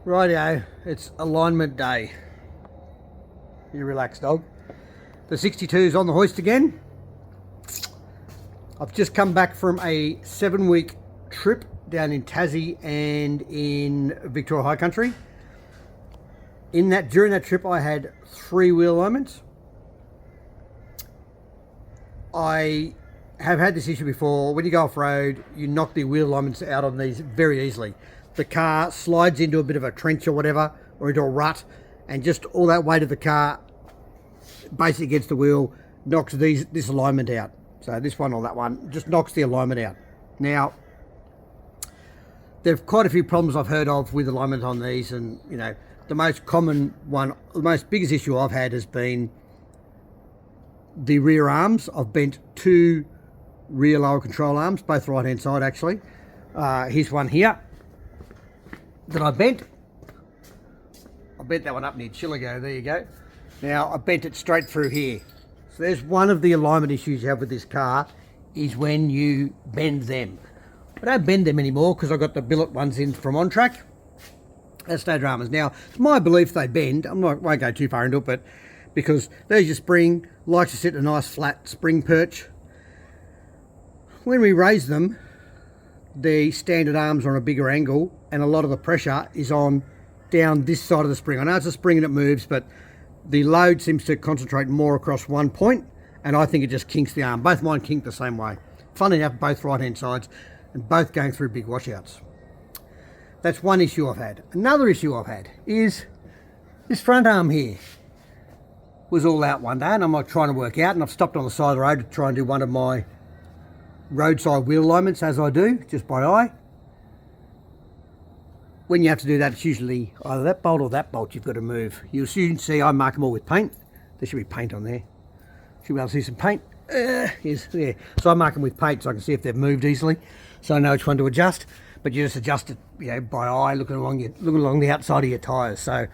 Rightio, it's alignment day. You relax, dog. The 62's on the hoist again. I've just come back from a 7-week trip down in Tassie and in Victoria High Country. During that trip, I had 3 wheel alignments. I have had this issue before. When you go off-road, you knock the wheel alignments out on these very easily. The car slides into a bit of a trench or whatever, or into a rut, and just all that weight of the car basically against the wheel knocks this alignment out. So this one or that one just knocks the alignment out. Now, there's quite a few problems I've heard of with alignment on these, and you know, the most common one, the most biggest issue I've had has been the rear arms. I've bent 2 rear lower control arms, both right hand side actually. Here's one here that I bent. I bent that one up near Chillago, there you go. Now I bent it straight through here. So there's one of the alignment issues you have with this car, is when you bend them. I don't bend them anymore because I've got the billet ones in from On Track. That's no dramas. Now, it's my belief they bend. Won't go too far into it, but because there's your spring, likes to sit in a nice flat spring perch. When we raise them, the standard arms are on a bigger angle, and a lot of the pressure is on down this side of the spring. I know it's a spring and it moves, but the load seems to concentrate more across one point, and I think it just kinks the arm. Both mine kink the same way. Funny enough, both right hand sides, and both going through big washouts. That's one issue I've had. Another issue I've had is this front arm here was all out one day, and I'm like trying to work out, and I've stopped on the side of the road to try and do one of my roadside wheel alignments, as I do, just by eye. When you have to do that, it's usually either that bolt or that bolt you've got to move. You'll soon see I mark them all with paint. There should be paint on there. Should be able to see some paint. Yes, there. So I mark them with paint so I can see if they've moved easily, so I know which one to adjust. But you just adjust it, you know, by eye, looking along the outside of your tyres. So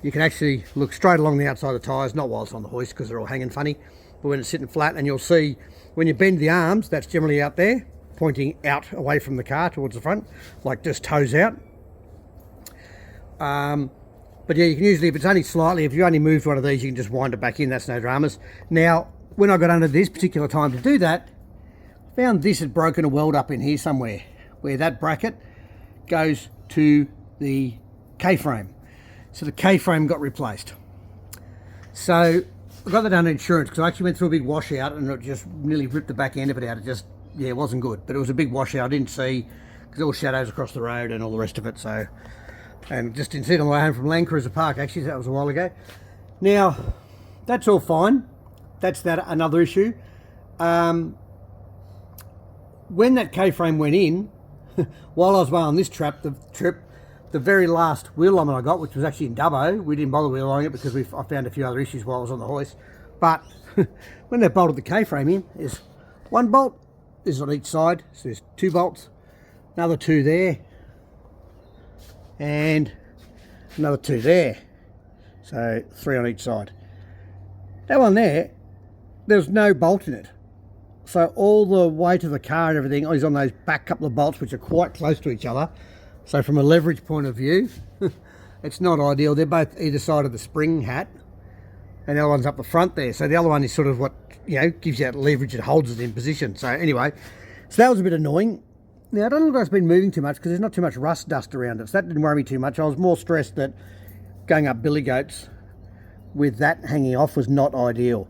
you can actually look straight along the outside of the tyres, not while it's on the hoist because they're all hanging funny, but when it's sitting flat. And you'll see when you bend the arms, that's generally out there, pointing out away from the car towards the front, like just toes out. But yeah, you can usually, if it's only slightly, if you only moved one of these, you can just wind it back in. That's no dramas. Now, when I got under this particular time to do that, I found this had broken a weld up in here somewhere, where that bracket goes to the K-frame. So the K-frame got replaced. So I got that under insurance because I actually went through a big washout and it just nearly ripped the back end of it out. It just, yeah, it wasn't good. But it was a big washout. I didn't see, because all shadows across the road and all the rest of it. So, and just didn't see it on the way home from Land Cruiser Park, actually. That was a while ago. Now, that's all fine. That's another issue. When that K-frame went in, while I was away on this trip, the very last wheel alignment I got, which was actually in Dubbo, we didn't bother wheel alignment it because I found a few other issues while I was on the hoist. But when they bolted the K-frame in, there's one bolt, this is on each side, so there's 2 bolts, another 2 there, and another 2 there. So 3 on each side. That one there's no bolt in it. So all the weight of the car and everything is on those back couple of bolts, which are quite close to each other. So from a leverage point of view, it's not ideal. They're both either side of the spring hat, and the other one's up the front there. So the other one is sort of what, you know, gives you that leverage and holds it in position. So anyway, so that was a bit annoying. Now, I don't know if it's been moving too much because there's not too much rust dust around it. So that didn't worry me too much. I was more stressed that going up billy goats with that hanging off was not ideal.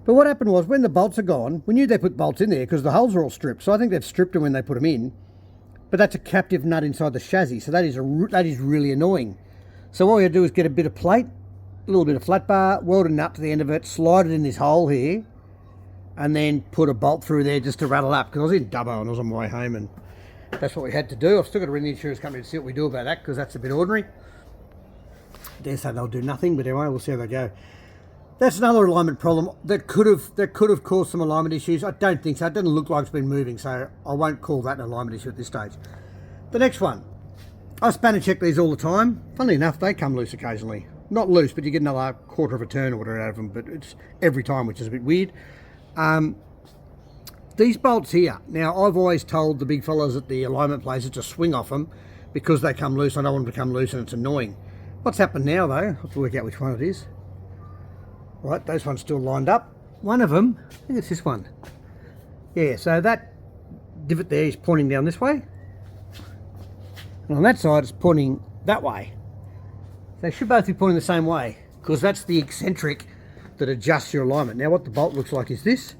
But what happened was, when the bolts are gone, we knew they put bolts in there because the holes are all stripped. So I think they've stripped them when they put them in. But that's a captive nut inside the chassis. So that is really annoying. So all you do is get a bit of plate, a little bit of flat bar, weld a nut to the end of it, slide it in this hole here, and then put a bolt through there just to rattle up. Because I was in Dubbo and I was on my way home, and that's what we had to do. I've still got to ring the insurance company to see what we do about that, because that's a bit ordinary. I dare say they'll do nothing, but anyway, we'll see how they go. That's another alignment problem that could have caused some alignment issues. I don't think so. It doesn't look like it's been moving, so I won't call that an alignment issue at this stage. The next one, I span and check these all the time. Funnily enough, they come loose occasionally. Not loose, but you get another quarter of a turn or whatever out of them, but it's every time, which is a bit weird. These bolts here, now I've always told the big fellas at the alignment places to swing off them, because they come loose. I don't want them to come loose and it's annoying. What's happened now though, I have to work out which one it is. Right, those ones still lined up. One of them, I think it's this one. Yeah, so that divot there is pointing down this way. And on that side it's pointing that way. They should both be pointing the same way, because that's the eccentric that adjusts your alignment. Now what the bolt looks like is this.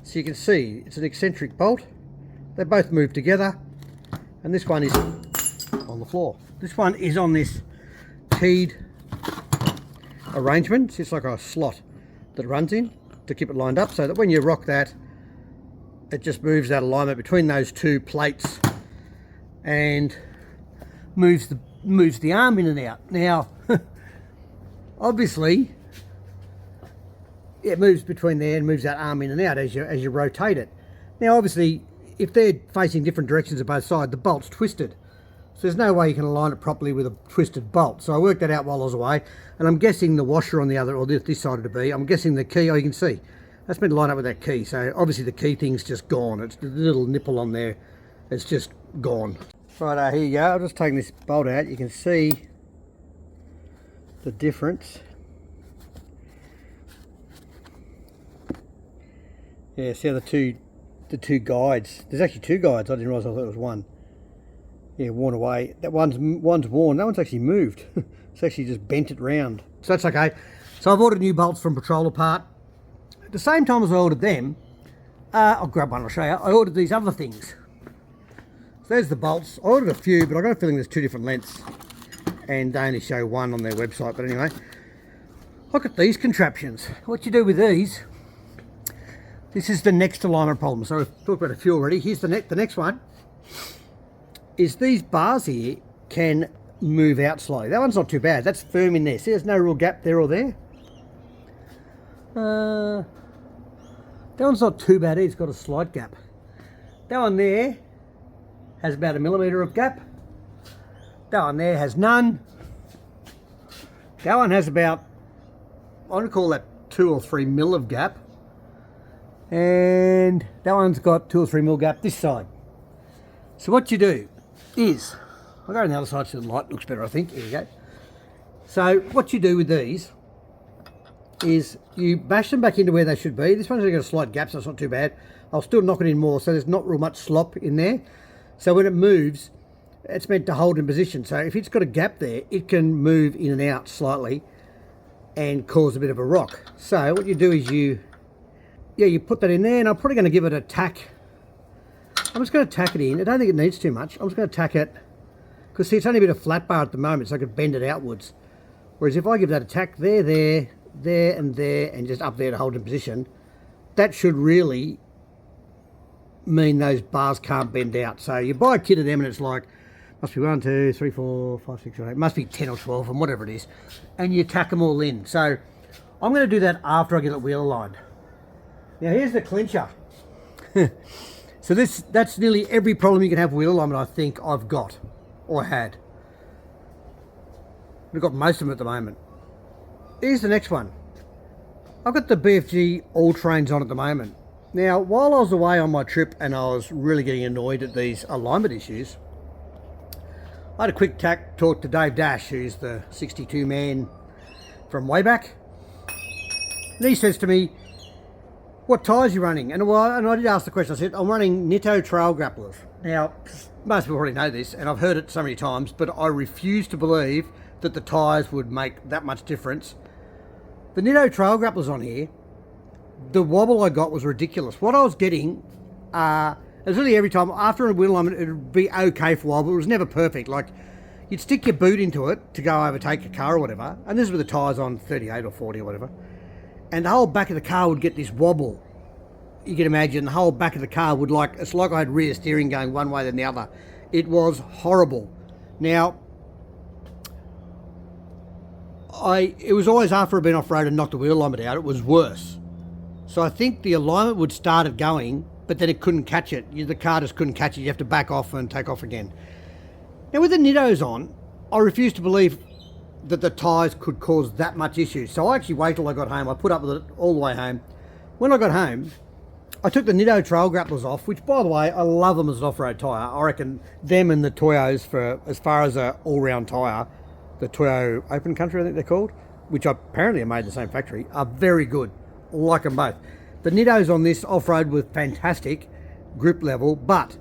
So you can see it's an eccentric bolt. They both move together, and this one is on the floor. This one is on this keyed arrangement. It's like a slot that runs in to keep it lined up, so that when you rock that, it just moves that alignment between those two plates and moves the arm in and out. Now obviously it moves between there and moves that arm in and out as you rotate it. Now obviously if they're facing different directions of both sides, the bolt's twisted, so there's no way you can align it properly with a twisted bolt. So I worked that out while I was away, and I'm guessing the washer on the other, or this side to be, I'm guessing the key, oh you can see that's meant to line up with that key, so obviously the key thing's just gone. It's the little nipple on there, it's just gone. Right, here you go. I'll just take this bolt out. You can see the difference. Yeah, see how the two guides. There's actually two guides. I didn't realise. I thought it was one. Yeah, worn away. That one's worn. That one's actually moved. It's actually just bent it round. So that's okay. So I've ordered new bolts from Patrol Apart. At the same time as I ordered them, I'll grab one. I'll show you. I ordered these other things. So there's the bolts. I ordered a few, but I got a feeling there's two different lengths, and they only show one on their website. But anyway, look at these contraptions. What you do with these, this is the next alignment problem. So we've talked about a few already. Here's the next one, is these bars here can move out slightly. That one's not too bad. That's firm in there. See, there's no real gap there or there. That one's not too bad. It's got a slight gap. That one there has about 1 millimetre of gap. That one there has none. That one has about, I would call that 2 or 3 mil of gap. And that one's got 2 or 3 mil gap this side. So what you do is, I'll go on the other side so the light looks better, I think. Here we go. So what you do with these is you bash them back into where they should be. This one's got a slight gap, so it's not too bad. I'll still knock it in more, so there's not real much slop in there. So when it moves, it's meant to hold in position. So if it's got a gap there, it can move in and out slightly and cause a bit of a rock. So what you do is you put that in there, and I'm probably going to give it a tack. I'm just going to tack it in. I don't think it needs too much. I'm just going to tack it, because see, it's only a bit of flat bar at the moment, so I could bend it outwards. Whereas if I give that a tack there, and just up there to hold in position, that should really mean those bars can't bend out. So you buy a kit of them and it's like, must be 1, 2, 3, 4, 5, 6, 7, 8, must be 10 or 12 and whatever it is, and you tack them all in. So I'm going to do that after I get it wheel aligned. Now here's the clincher. So that's nearly every problem you can have with wheel alignment I think I've got or had. We've got most of them at the moment. Here's the next one. I've got the BFG all-terrains on at the moment. Now, while I was away on my trip and I was really getting annoyed at these alignment issues, I had a quick talk to Dave Dash, who's the 62 man from way back. And he says to me, what tyres are you running? And I did ask the question. I said, I'm running Nitto trail grapplers. Now, most people already know this, and I've heard it so many times, but I refuse to believe that the tyres would make that much difference. The Nitto trail grapplers on here, the wobble I got was ridiculous. What I was getting, it was really every time, after a wheel alignment, it would be okay for wobble. It was never perfect. Like, you'd stick your boot into it to go overtake a car or whatever, and this is with the tyres on 38 or 40 or whatever, and the whole back of the car would get this wobble. You can imagine the whole back of the car would it's like I had rear steering going one way than the other. It was horrible. Now, it was always after I'd been off-road and knocked the wheel alignment out, it was worse. So I think the alignment would start it going, but then it couldn't catch it. The car just couldn't catch it. You have to back off and take off again. Now with the Nittos on, I refuse to believe that the tyres could cause that much issue. So I actually waited till I got home. I put up with it all the way home. When I got home, I took the Nitto trail grapplers off, which by the way, I love them as an off-road tyre. I reckon them and the Toyos, for as far as a all-round tyre, the Toyo Open Country I think they're called, which apparently are made in the same factory, are very good. Like them both. The Nittos on this off-road were fantastic, grip level, but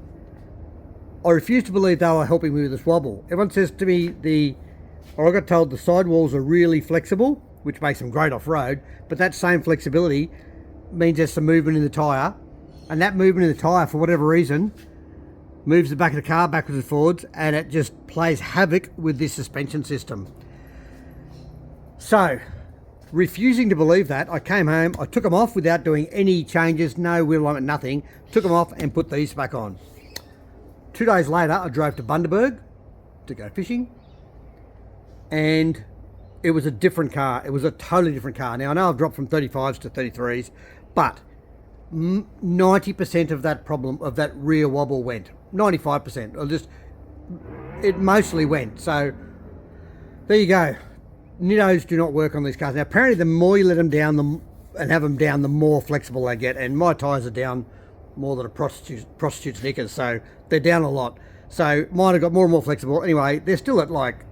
I refuse to believe they were helping me with this wobble. Everyone says to me I got told the sidewalls are really flexible, which makes them great off-road, but that same flexibility means there's some movement in the tyre, and that movement in the tyre, for whatever reason, moves the back of the car backwards and forwards, and it just plays havoc with this suspension system. So, refusing to believe that, I came home, I took them off without doing any changes, no wheel alignment, nothing, took them off and put these back on. 2 days later, I drove to Bundaberg to go fishing, and it was a different car. It was a totally different car. Now, I know I've dropped from 35s to 33s, but 90% of that problem, of that rear wobble went. 95%, or just, it mostly went. So, there you go. Nittos do not work on these cars. Now, apparently the more you let them down and have them down, the more flexible they get. And my tyres are down more than a prostitute's knickers, so they're down a lot. So mine have got more and more flexible. Anyway, they're still at like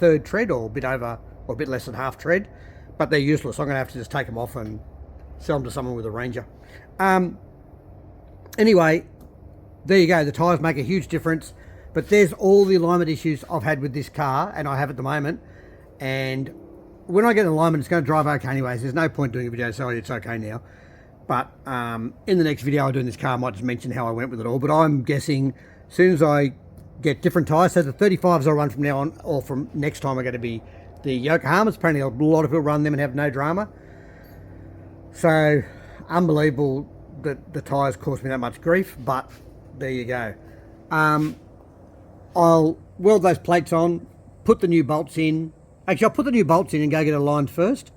third tread, or a bit over, or a bit less than half tread, but they're useless. I'm going to have to just take them off and sell them to someone with a Ranger. Anyway, there you go. The tyres make a huge difference, but there's all the alignment issues I've had with this car, and I have at the moment. And when I get an alignment, it's going to drive okay anyways. There's no point doing a video, so it's okay now. But in the next video I do in this car, I might just mention how I went with it all. But I'm guessing as soon as I get different tyres, so the 35s I'll run from now on, or from next time, are going to be the Yokohamas. Apparently a lot of people run them and have no drama. So unbelievable that the tyres caused me that much grief, but there you go. I'll weld those plates on, put the new bolts in. Actually, I'll put the new bolts in and go get it aligned first,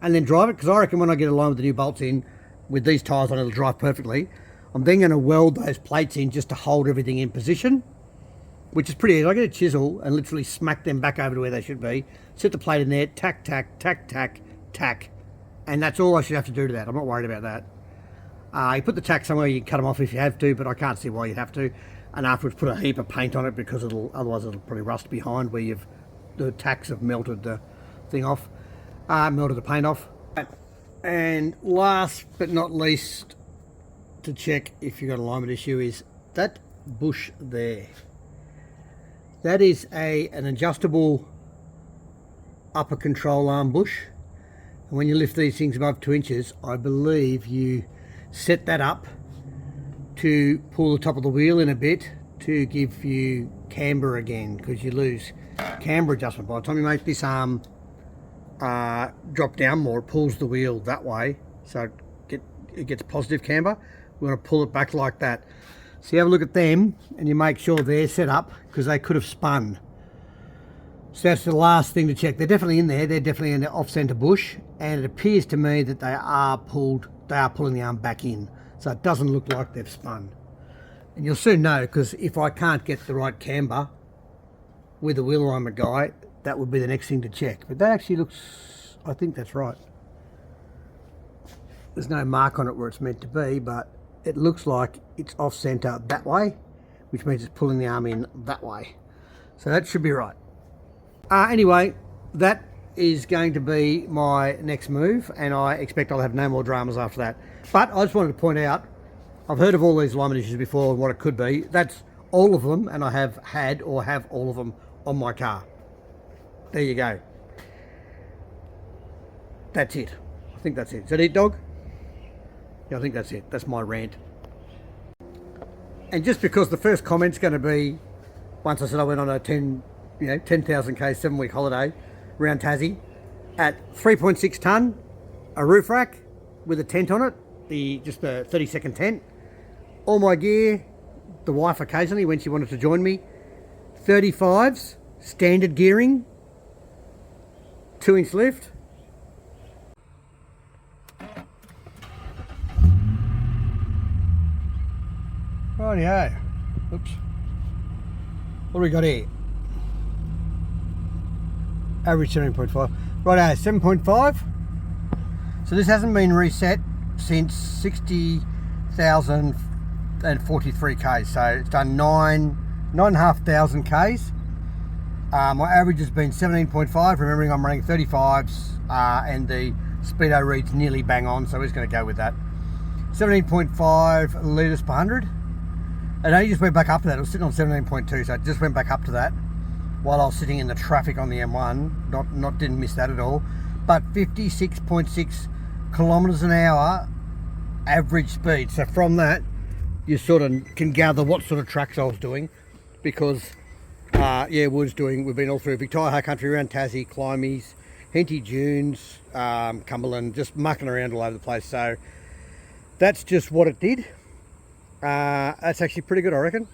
and then drive it, because I reckon when I get aligned with the new bolts in, with these tyres on, it'll drive perfectly. I'm then going to weld those plates in just to hold everything in position, which is pretty easy. I get a chisel and literally smack them back over to where they should be, set the plate in there, tack, tack, tack, tack, tack, and that's all I should have to do to that. I'm not worried about that. You put the tack somewhere, you can cut them off if you have to, but I can't see why you'd have to. And afterwards put a heap of paint on it, because otherwise it'll probably rust behind where the tacks have melted the thing off, melted the paint off. And last but not least, to check if you've got an alignment issue, is that bush there. That is an adjustable upper control arm bush, and when you lift these things above 2 inches, I believe you set that up to pull the top of the wheel in a bit to give you camber again, because you lose camber adjustment. By the time you make this arm drop down more, it pulls the wheel that way, so it gets positive camber. We're going to pull it back like that. So you have a look at them and you make sure they're set up, because they could have spun. So that's the last thing to check. They're definitely in there. They're definitely in the off-center bush, and it appears to me that they are pulling the arm back in. So it doesn't look like they've spun. And you'll soon know, because if I can't get the right camber with the wheel alignment guy, that would be the next thing to check. But that actually looks, I think that's right. There's no mark on it where it's meant to be, but it looks like it's off center that way, which means it's pulling the arm in that way. So that should be right. Anyway, that is going to be my next move, and I expect I'll have no more dramas after that. But I just wanted to point out, I've heard of all these alignment issues before and what it could be. That's all of them, and I have had or have all of them on my car. There you go. That's it. I think that's it. Is that it, dog? Yeah, I think that's it. That's my rant. And just because the first comment's going to be, once I said I went on a 10,000k 7-week holiday around Tassie at 3.6 tonne, a roof rack with a tent on it, just the 30-second tent, all my gear, the wife occasionally when she wanted to join me, 35s, standard gearing, 2-inch lift. Rightio. Oops. What do we got here? Average 17.5. Righto, 7.5. So this hasn't been reset since 60 9,043 Ks. So it's done 9,500 Ks. My average has been 17.5, remembering I'm running 35s, and the speedo reads nearly bang on, so we're just going to go with that. 17.5 litres per 100. And I just went back up to that. It was sitting on 17.2, so I just went back up to that while I was sitting in the traffic on the M1. Didn't miss that at all. But 56.6 kilometres an hour average speed. So from that, you sort of can gather what sort of tracks I was doing, because we've been all through Victoria High Country, around Tassie, Climies, Henty Dunes, Cumberland, just mucking around all over the place. So that's just what it did. That's actually pretty good, I reckon.